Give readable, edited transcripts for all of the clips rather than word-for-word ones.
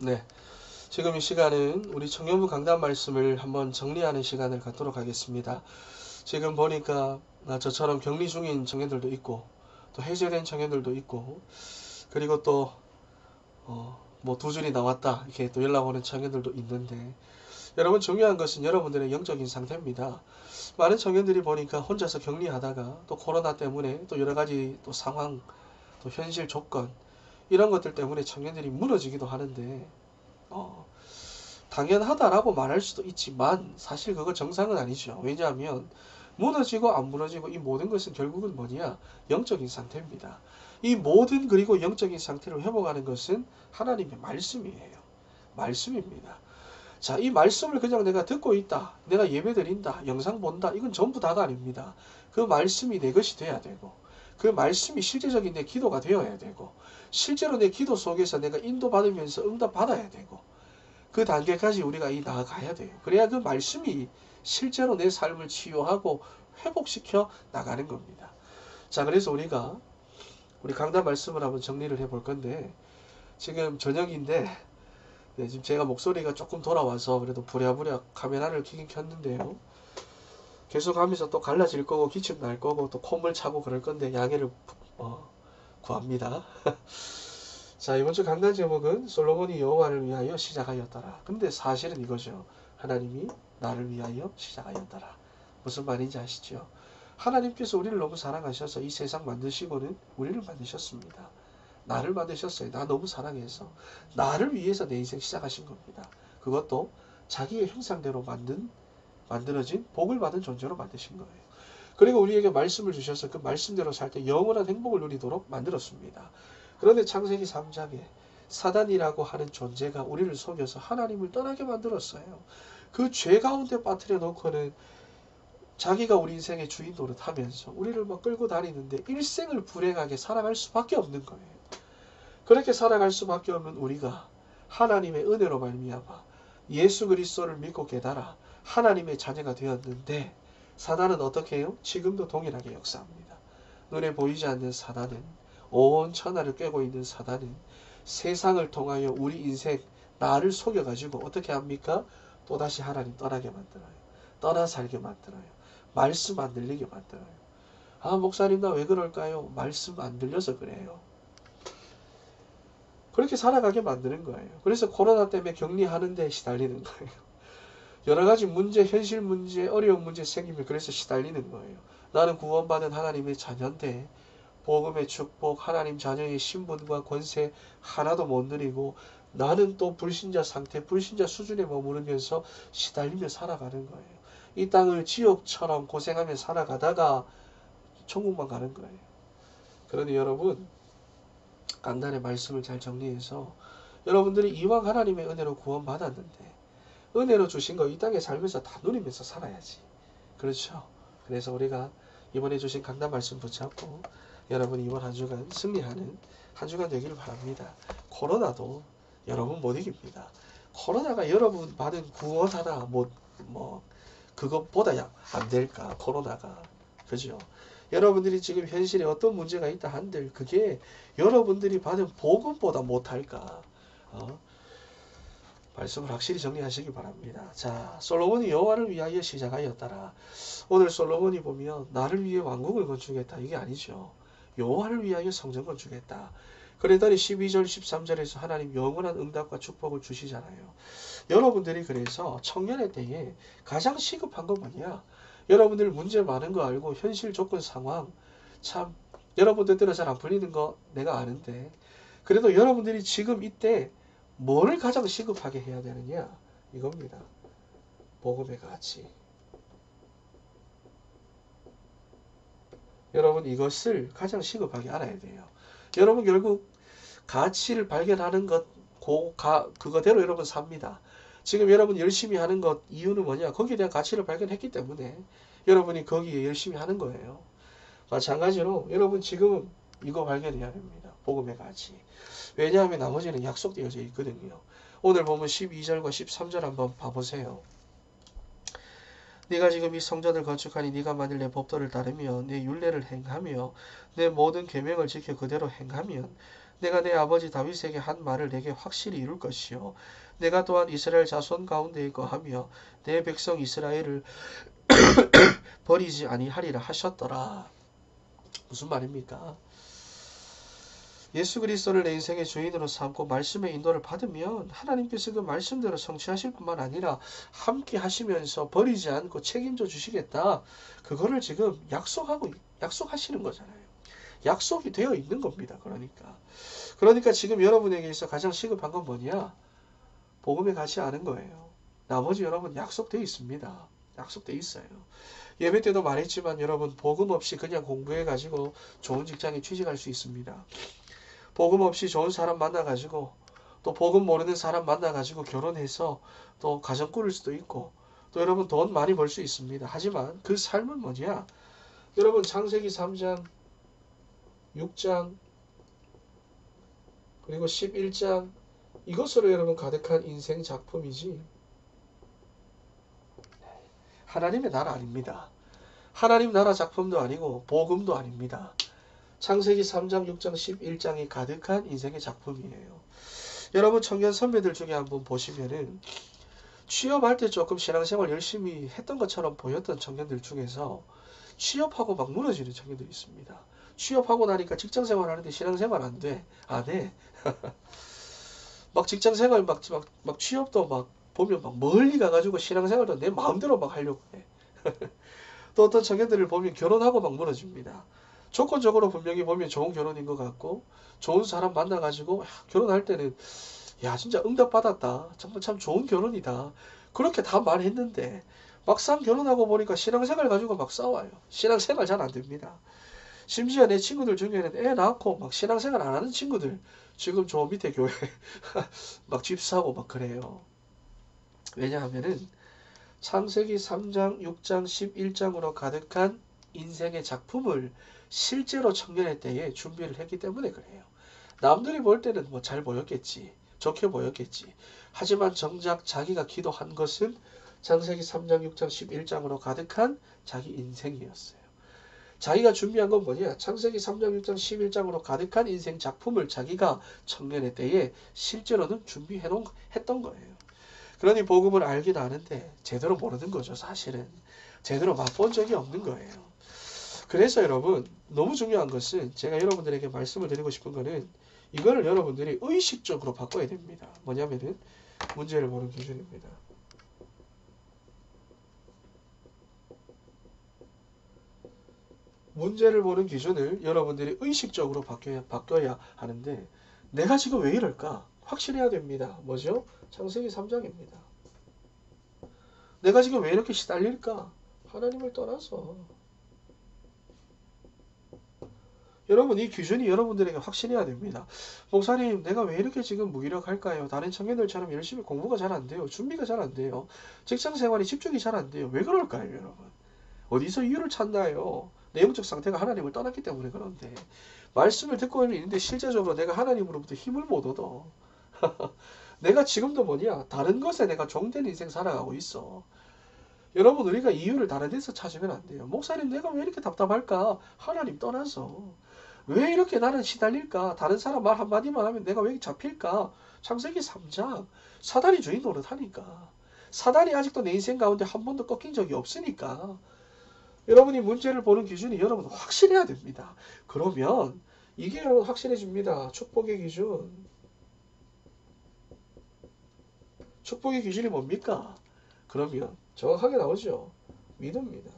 네, 지금 이 시간은 우리 청년부 강단 말씀을 한번 정리하는 시간을 갖도록 하겠습니다. 지금 보니까 저처럼 격리 중인 청년들도 있고 또 해제된 청년들도 있고 그리고 또 뭐 두 줄이 나왔다 이렇게 또 연락 오는 청년들도 있는데, 여러분 중요한 것은 여러분들의 영적인 상태입니다. 많은 청년들이 보니까 혼자서 격리하다가 또 코로나 때문에 또 여러 가지 또 상황 또 현실 조건 이런 것들 때문에 청년들이 무너지기도 하는데, 당연하다라고 말할 수도 있지만 사실 그거 정상은 아니죠. 왜냐하면 무너지고 안 무너지고 이 모든 것은 결국은 뭐냐? 영적인 상태입니다. 이 모든 그리고 영적인 상태를 회복하는 것은 하나님의 말씀이에요. 말씀입니다. 자, 이 말씀을 그냥 내가 듣고 있다, 내가 예배 드린다, 영상 본다, 이건 전부 다가 아닙니다. 그 말씀이 내 것이 돼야 되고 그 말씀이 실제적인 내 기도가 되어야 되고 실제로 내 기도 속에서 내가 인도받으면서 응답 받아야 되고 그 단계까지 우리가 나아가야 돼요. 그래야 그 말씀이 실제로 내 삶을 치유하고 회복시켜 나가는 겁니다. 자, 그래서 우리 강단 말씀을 한번 정리를 해볼 건데, 지금 저녁인데 네, 지금 제가 목소리가 조금 돌아와서 그래도 부랴부랴 카메라를 켜긴 켰는데요. 계속 하면서 또 갈라질 거고 기침 날 거고 또 콧물 차고 그럴 건데 양해를 구합니다. 자, 이번 주 강단 제목은 솔로몬이 여호와를 위하여 시작하였더라. 근데 사실은 이거죠. 하나님이 나를 위하여 시작하였더라. 무슨 말인지 아시죠? 하나님께서 우리를 너무 사랑하셔서 이 세상 만드시고는 우리를 만드셨습니다. 나를 만드셨어요. 나 너무 사랑해서 나를 위해서 내 인생 시작하신 겁니다. 그것도 자기의 형상대로 만들어진 복을 받은 존재로 만드신 거예요. 그리고 우리에게 말씀을 주셔서 그 말씀대로 살 때 영원한 행복을 누리도록 만들었습니다. 그런데 창세기 3장에 사단이라고 하는 존재가 우리를 속여서 하나님을 떠나게 만들었어요. 그 죄 가운데 빠뜨려 놓고는 자기가 우리 인생의 주인 노릇하면서 우리를 막 끌고 다니는데 일생을 불행하게 살아갈 수밖에 없는 거예요. 그렇게 살아갈 수밖에 없는 우리가 하나님의 은혜로 말미암아 예수 그리스도를 믿고 깨달아 하나님의 자녀가 되었는데, 사단은 어떻게 해요? 지금도 동일하게 역사합니다. 눈에 보이지 않는 사단은, 온 천하를 꿰고 있는 사단은 세상을 통하여 우리 인생 나를 속여가지고 어떻게 합니까? 또다시 하나님 떠나게 만들어요. 떠나 살게 만들어요. 말씀 안 들리게 만들어요. 아, 목사님 나 왜 그럴까요? 말씀 안 들려서 그래요. 그렇게 살아가게 만드는 거예요. 그래서 코로나 때문에 격리하는 데 시달리는 거예요. 여러 가지 문제, 현실 문제, 어려운 문제 생기면 그래서 시달리는 거예요. 나는 구원받은 하나님의 자녀인데 복음의 축복, 하나님 자녀의 신분과 권세 하나도 못 누리고 나는 또 불신자 상태, 불신자 수준에 머무르면서 시달리며 살아가는 거예요. 이 땅을 지옥처럼 고생하며 살아가다가 천국만 가는 거예요. 그러니 여러분, 강단의 말씀을 잘 정리해서 여러분들이 이왕 하나님의 은혜로 구원받았는데 은혜로 주신 거 이 땅에 살면서 다 누리면서 살아야지. 그렇죠? 그래서 우리가 이번에 주신 강단 말씀 붙잡고 여러분이 이번 한 주간 승리하는 한 주간 되기를 바랍니다. 코로나도 여러분 못 이깁니다. 코로나가 여러분 받은 구원 하나 그것보다 안 될까? 코로나가. 그죠? 여러분들이 지금 현실에 어떤 문제가 있다 한들 그게 여러분들이 받은 복음보다 못할까? 말씀을 확실히 정리하시기 바랍니다. 자, 솔로몬이 여호와를 위하여 시작하였더라. 오늘 솔로몬이 보면 나를 위해 왕국을 건축했다, 이게 아니죠. 여호와를 위하여 성전 건축했다. 그러더니 12절 13절에서 하나님 영원한 응답과 축복을 주시잖아요. 여러분들이 그래서 청년의 때에 가장 시급한 건 뭐냐? 여러분들 문제 많은 거 알고 현실 조건 상황 참 여러분들 때는 잘 안 풀리는 거 내가 아는데, 그래도 여러분들이 지금 이때 뭐를 가장 시급하게 해야 되느냐? 이겁니다. 복음의 가치. 여러분 이것을 가장 시급하게 알아야 돼요. 여러분 결국 가치를 발견하는 것 그거대로 여러분 삽니다. 지금 여러분 열심히 하는 것 이유는 뭐냐? 거기에 대한 가치를 발견했기 때문에 여러분이 거기에 열심히 하는 거예요. 마찬가지로 여러분 지금 이거 발견해야 됩니다. 복음의 가치. 왜냐하면 나머지는 약속되어져 있거든요. 오늘 보면 12절과 13절 한번 봐보세요. 네가 지금 이 성전을 건축하니 네가 만일 내 법도를 따르며 내 율례를 행하며 내 모든 계명을 지켜 그대로 행하면 내가 내 아버지 다윗에게 한 말을 내게 확실히 이룰 것이요 내가 또한 이스라엘 자손 가운데에 거하며 내 백성 이스라엘을 버리지 아니하리라 하셨더라. 무슨 말입니까? 예수 그리스도를 내 인생의 주인으로 삼고 말씀의 인도를 받으면 하나님께서 그 말씀대로 성취하실 뿐만 아니라 함께 하시면서 버리지 않고 책임져 주시겠다. 그거를 지금 약속하시는 거잖아요. 약속이 되어 있는 겁니다. 그러니까 지금 여러분에게 있어 가장 시급한 건 뭐냐? 복음에 가지 않은 거예요. 나머지 여러분 약속되어 있습니다. 약속되어 있어요. 예배 때도 말했지만 여러분 복음 없이 그냥 공부해가지고 좋은 직장에 취직할 수 있습니다. 복음 없이 좋은 사람 만나가지고 또 복음 모르는 사람 만나가지고 결혼해서 또 가정 꾸릴 수도 있고 또 여러분 돈 많이 벌 수 있습니다. 하지만 그 삶은 뭐냐? 여러분 창세기 3장 6장 그리고 11장 이것으로 여러분 가득한 인생 작품이지 하나님의 나라 아닙니다. 하나님 나라 작품도 아니고 복음도 아닙니다. 창세기 3장 6장 11장이 가득한 인생의 작품이에요. 여러분 청년 선배들 중에 한번 보시면은 취업할 때 조금 신앙생활 열심히 했던 것처럼 보였던 청년들 중에서 취업하고 막 무너지는 청년들이 있습니다. 취업하고 나니까 직장생활 하는데 신앙생활 안 해. 막 직장생활 막 취업도 막 보면 막 멀리 가가지고 신앙생활도 내 마음대로 막 하려고 해. 또 어떤 청년들을 보면 결혼하고 막 무너집니다. 조건적으로 분명히 보면 좋은 결혼인 것 같고 좋은 사람 만나가지고 결혼할 때는 야 진짜 응답받았다. 정말 참 좋은 결혼이다. 그렇게 다 말했는데 막상 결혼하고 보니까 신앙생활 가지고 막 싸워요. 신앙생활 잘 안 됩니다. 심지어 내 친구들 중에는 애 낳고 막 신앙생활 안 하는 친구들 지금 저 밑에 교회 막 집 사고 막 그래요. 왜냐하면은 창세기 3장, 6장, 11장으로 가득한 인생의 작품을 실제로 청년의 때에 준비를 했기 때문에 그래요. 남들이 볼 때는 뭐 잘 보였겠지. 좋게 보였겠지. 하지만 정작 자기가 기도한 것은 창세기 3장, 6장, 11장으로 가득한 자기 인생이었어요. 자기가 준비한 건 뭐냐? 창세기 3장, 6장, 11장으로 가득한 인생 작품을 자기가 청년의 때에 실제로는 준비했던 거예요. 그러니 복음을 알긴 아는데 제대로 모르는 거죠. 사실은. 제대로 맛본 적이 없는 거예요. 그래서 여러분 너무 중요한 것은 제가 여러분들에게 말씀을 드리고 싶은 거는 이거를 여러분들이 의식적으로 바꿔야 됩니다. 뭐냐면은 문제를 보는 기준입니다. 문제를 보는 기준을 여러분들이 의식적으로 바뀌어야 하는데 내가 지금 왜 이럴까? 확실해야 됩니다. 뭐죠? 창세기 3장입니다. 내가 지금 왜 이렇게 시달릴까? 하나님을 떠나서. 여러분 이 기준이 여러분들에게 확신해야 됩니다. 목사님 내가 왜 이렇게 지금 무기력할까요? 다른 청년들처럼 열심히 공부가 잘 안 돼요. 준비가 잘 안 돼요. 직장생활이 집중이 잘 안 돼요. 왜 그럴까요 여러분? 어디서 이유를 찾나요? 내용적 상태가 하나님을 떠났기 때문에 그런데 말씀을 듣고 있는데 실제적으로 내가 하나님으로부터 힘을 못 얻어. 내가 지금도 뭐냐? 다른 것에 내가 종된 인생 살아가고 있어. 여러분 우리가 이유를 다른 데서 찾으면 안 돼요. 목사님 내가 왜 이렇게 답답할까? 하나님 떠나서. 왜 이렇게 나는 시달릴까? 다른 사람 말 한마디만 하면 내가 왜 잡힐까? 창세기 3장. 사단이 주인 노릇하니까. 사단이 아직도 내 인생 가운데 한 번도 꺾인 적이 없으니까. 여러분이 문제를 보는 기준이 여러분 확실해야 됩니다. 그러면 이게 여러분 확실해집니다. 축복의 기준. 축복의 기준이 뭡니까? 그러면 정확하게 나오죠. 믿음입니다.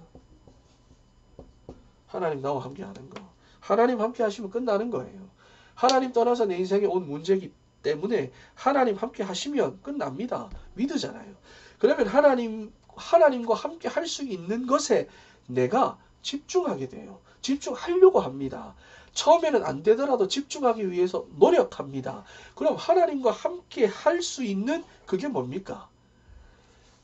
하나님 나와 함께 하는 거. 하나님 함께 하시면 끝나는 거예요. 하나님 떠나서 내 인생에 온 문제이기 때문에 하나님 함께 하시면 끝납니다. 믿으잖아요. 그러면 하나님과 함께 할 수 있는 것에 내가 집중하게 돼요. 집중하려고 합니다. 처음에는 안 되더라도 집중하기 위해서 노력합니다. 그럼 하나님과 함께 할 수 있는 그게 뭡니까?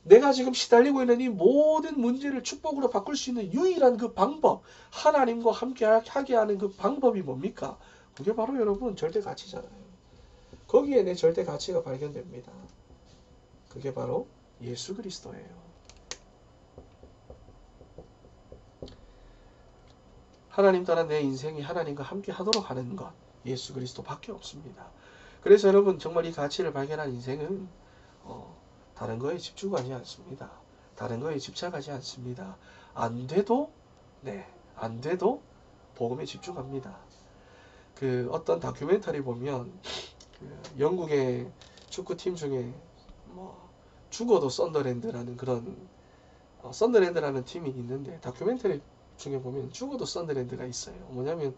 내가 지금 시달리고 있는 이 모든 문제를 축복으로 바꿀 수 있는 유일한 그 방법, 하나님과 함께 하게 하는 그 방법이 뭡니까? 그게 바로 여러분 절대 가치잖아요. 거기에 내 절대 가치가 발견됩니다. 그게 바로 예수 그리스도예요. 하나님 따라 내 인생이 하나님과 함께 하도록 하는 것. 예수 그리스도밖에 없습니다. 그래서 여러분 정말 이 가치를 발견한 인생은 다른 거에 집중하지 않습니다. 다른 거에 집착하지 않습니다. 안 돼도 네, 안 돼도 복음에 집중합니다. 그 어떤 다큐멘터리 보면 그 영국의 축구팀 중에 뭐 죽어도 썬더랜드라는 그런 썬더랜드라는 팀이 있는데 다큐멘터리 중에 보면 죽어도 썬더랜드가 있어요. 뭐냐면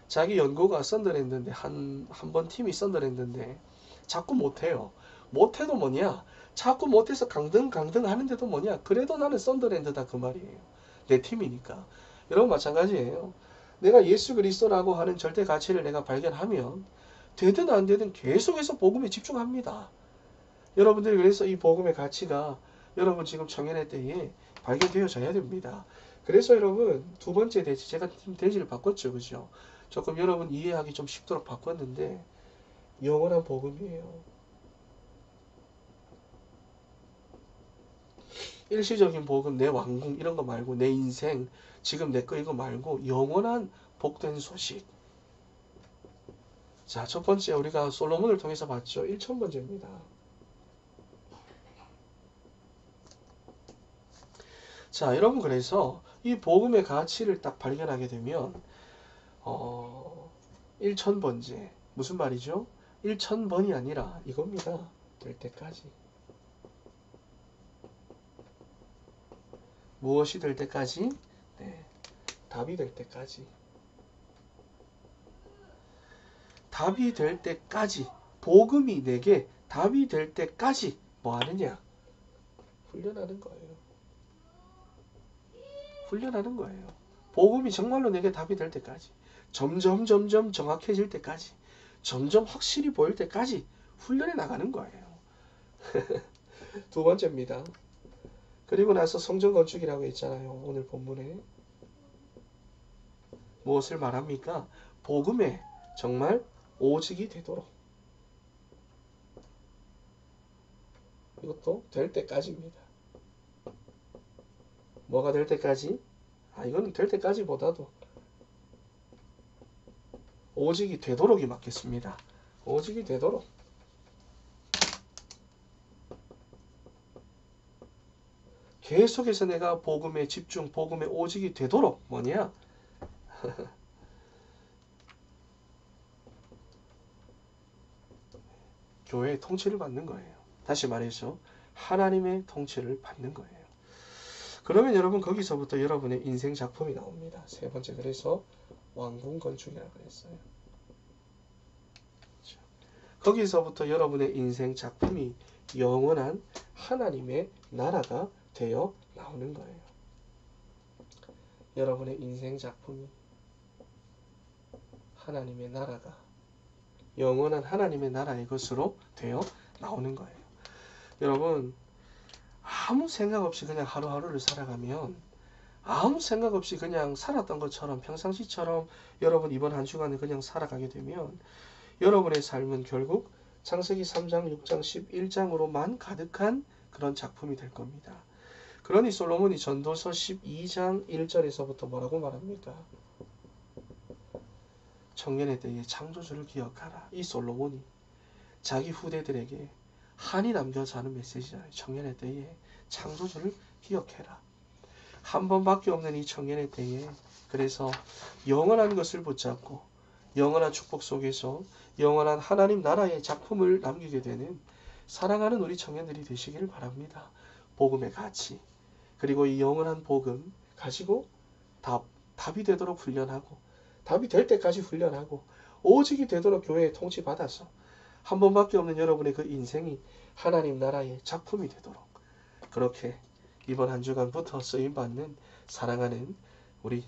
자기 연고가 썬더랜드인데 한 번 팀이 썬더랜드인데 자꾸 못해요. 못해도 뭐냐? 자꾸 못해서 강등 하는데도 뭐냐? 그래도 나는 썬더랜드다 그 말이에요. 내 팀이니까. 여러분 마찬가지예요. 내가 예수 그리스도라고 하는 절대 가치를 내가 발견하면 되든 안 되든 계속해서 복음에 집중합니다. 여러분들이 그래서 이 복음의 가치가 여러분 지금 청년의 때에 발견되어져야 됩니다. 그래서 여러분 두 번째 대지 제가 대지를 바꿨죠. 그죠? 조금 여러분 이해하기 좀 쉽도록 바꿨는데 영원한 복음이에요. 일시적인 복음, 내 왕궁 이런 거 말고 내 인생 지금 내 거 이거 말고 영원한 복된 소식. 자, 첫 번째 우리가 솔로몬을 통해서 봤죠. 1000번째입니다. 자, 여러분 그래서 이 복음의 가치를 딱 발견하게 되면 1000번째 무슨 말이죠? 1000번이 아니라 이겁니다. 될 때까지. 무엇이 될 때까지? 네, 답이 될 때까지. 답이 될 때까지. 복음이 내게 답이 될 때까지 뭐 하느냐? 훈련하는 거예요. 훈련하는 거예요. 복음이 정말로 내게 답이 될 때까지. 점점 정확해질 때까지. 점점 확실히 보일 때까지 훈련해 나가는 거예요. 두 번째입니다. 그리고 나서 성전 건축이라고 했잖아요. 오늘 본문에. 무엇을 말합니까? 복음에 정말 오직이 되도록. 이것도 될 때까지입니다. 뭐가 될 때까지? 이건 될 때까지보다도 오직이 되도록이 맞겠습니다. 오직이 되도록. 계속해서 내가 복음에 집중, 복음에 오직이 되도록 뭐냐? 교회의 통치를 받는 거예요. 다시 말해서 하나님의 통치를 받는 거예요. 그러면 여러분 거기서부터 여러분의 인생 작품이 나옵니다. 세 번째 그래서 왕궁 건축이라고 했어요. 거기서부터 여러분의 인생 작품이 영원한 하나님의 나라가 되어 나오는 거예요. 여러분의 인생 작품이 하나님의 나라가 영원한 하나님의 나라의 것으로 되어 나오는 거예요. 여러분 아무 생각 없이 그냥 하루하루를 살아가면 아무 생각 없이 그냥 살았던 것처럼 평상시처럼 여러분 이번 한 주간을 그냥 살아가게 되면 여러분의 삶은 결국 창세기 3장, 6장, 11장으로만 가득한 그런 작품이 될 겁니다. 그러니 솔로몬이 전도서 12장 1절에서부터 뭐라고 말합니까? 청년의 때에 창조주를 기억하라. 이 솔로몬이 자기 후대들에게 한이 남겨서 하는 메시지잖아요. 청년의 때에 창조주를 기억해라. 한 번밖에 없는 이 청년의 때에 그래서 영원한 것을 붙잡고 영원한 축복 속에서 영원한 하나님 나라의 작품을 남기게 되는 사랑하는 우리 청년들이 되시기를 바랍니다. 복음의 가치 그리고 이 영원한 복음 가지고 답이 되도록 훈련하고 답이 될 때까지 훈련하고 오직이 되도록 교회에 통치받아서 한 번밖에 없는 여러분의 그 인생이 하나님 나라의 작품이 되도록 그렇게 이번 한 주간부터 쓰임받는 사랑하는 우리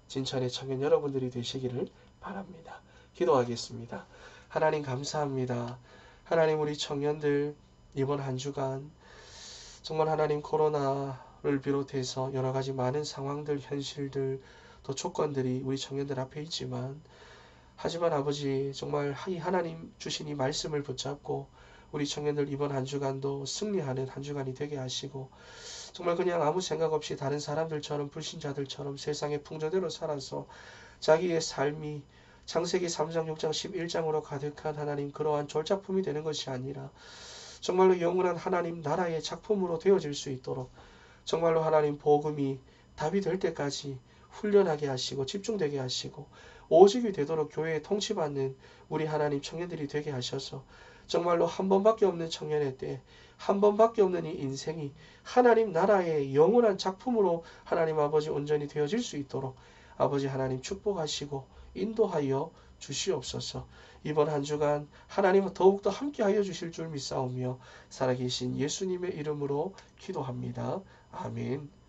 진천의 청년 여러분들이 되시기를 바랍니다. 기도하겠습니다. 하나님 감사합니다. 하나님 우리 청년들 이번 한 주간 정말 하나님 코로나를 비롯해서 여러 가지 많은 상황들, 현실들, 또 조건들이 우리 청년들 앞에 있지만 하지만 아버지 정말 이 하나님 주신 이 말씀을 붙잡고 우리 청년들 이번 한 주간도 승리하는 한 주간이 되게 하시고 정말 그냥 아무 생각 없이 다른 사람들처럼 불신자들처럼 세상의 풍조대로 살아서 자기의 삶이 창세기 3장, 6장, 11장으로 가득한 하나님 그러한 졸작품이 되는 것이 아니라 정말로 영원한 하나님 나라의 작품으로 되어질 수 있도록 정말로 하나님 복음이 답이 될 때까지 훈련하게 하시고 집중되게 하시고 오직이 되도록 교회에 통치받는 우리 하나님 청년들이 되게 하셔서 정말로 한 번밖에 없는 청년의 때, 한 번밖에 없는 이 인생이 하나님 나라의 영원한 작품으로 하나님 아버지 온전히 되어질 수 있도록 아버지 하나님 축복하시고 인도하여 주시옵소서. 이번 한 주간 하나님은 더욱더 함께하여 주실 줄 믿사오며 살아계신 예수님의 이름으로 기도합니다. 아멘.